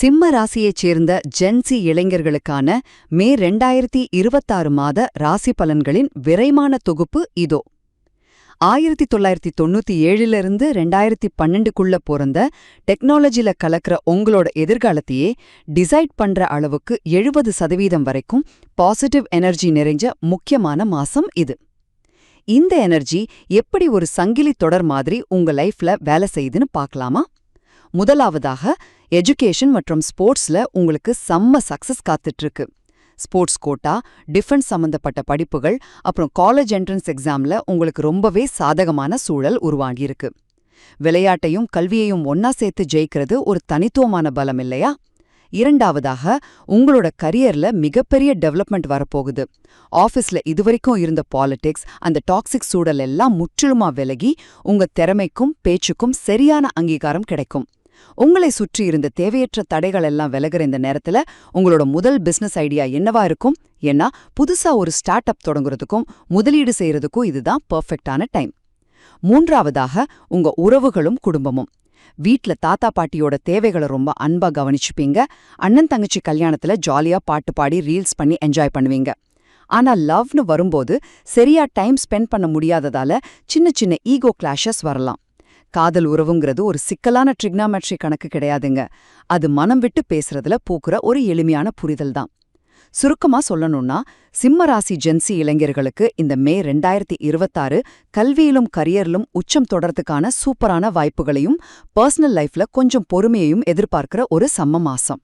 சிம்ம ராசியைச் சேர்ந்த ஜென்சி இளைஞர்களுக்கான மே 2026 மாத ராசி பலன்களின் விரைமான தொகுப்பு இதோ. 1997லிருந்து 2012க்குள்ள பிறந்த டெக்னாலஜில கலக்கிற உங்களோட எதிர்காலத்தையே டிசைட் பண்ற அளவுக்கு 70% வரைக்கும் பாசிட்டிவ் எனர்ஜி நிறைஞ்ச முக்கியமான மாசம் இது. இந்த எனர்ஜி எப்படி ஒரு சங்கிலி தொடர் மாதிரி உங்க லைஃப்ல வேலை செய்யுதுன்னு பார்க்கலாமா? முதலாவதாக, எஜுகேஷன் மற்றும் ஸ்போர்ட்ஸ்ல உங்களுக்கு செம்ம சக்சஸ் காத்துட்டு இருக்கு. ஸ்போர்ட்ஸ் கோட்டா, டிஃபென்ஸ் சம்பந்தப்பட்ட படிப்புகள், அப்புறம் காலேஜ் என்ட்ரன்ஸ் எக்ஸாம்ல உங்களுக்கு ரொம்பவே சாதகமான சூழல் உருவாகியிருக்கு. விளையாட்டையும் கல்வியையும் ஒன்னா சேர்த்து ஜெயிக்கிறது ஒரு தனித்துவமான பலம் இல்லையா? இரண்டாவதாக, உங்களோட கரியர்ல மிகப்பெரிய டெவலப்மெண்ட் வரப்போகுது. ஆஃபீஸ்ல இதுவரைக்கும் இருந்த பாலிடிக்ஸ், அந்த டாக்ஸிக் சூழல் எல்லாம் முற்றிலுமா விலகி உங்க திறமைக்கும் பேச்சுக்கும் சரியான அங்கீகாரம் கிடைக்கும். உங்களை சுற்றி இருந்த தேவையற்ற தடைகள் எல்லாம் விலகிற இந்த நேரத்துல உங்களோட முதல் பிசினஸ் ஐடியா என்னவா இருக்கும்? ஏன்னா புதுசா ஒரு ஸ்டார்ட் அப் தொடங்குறதுக்கும் முதலீடு செய்யறதுக்கும் இதுதான் பெர்ஃபெக்டான டைம். மூன்றாவதாக, உங்க உறவுகளும் குடும்பமும். வீட்ல தாத்தா பாட்டியோட தேவைகளை ரொம்ப அன்பா கவனிச்சுப்பீங்க. அண்ணன் தங்கச்சி கல்யாணத்துல ஜாலியா பாட்டு பாடி ரீல்ஸ் பண்ணி என்ஜாய் பண்ணுவீங்க. ஆனா லவ்னு வரும்போது சரியா டைம் ஸ்பெண்ட் பண்ண முடியாததால சின்ன சின்ன ஈகோ கிளாஷஸ் வரலாம். காதல் உறவுங்கிறது ஒரு சிக்கலான ட்ரிக்னாமெட்ரி கணக்கு கிடையாதுங்க. அது மனம் விட்டு பேசுறதுல பூக்குற ஒரு எளிமையான புரிதல் தான். சுருக்கமா சொல்லணும்னா, சிம்ம ராசி ஜென்சி இளைஞர்களுக்கு இந்த மே 2026 கல்வியிலும் கரியரிலும் உச்சம் தொடர்றதுக்கான சூப்பரான வாய்ப்புகளையும் பர்சனல் லைஃப்ல கொஞ்சம் பொறுமையையும் எதிர்பார்க்கிற ஒரு செம்ம மாசம்.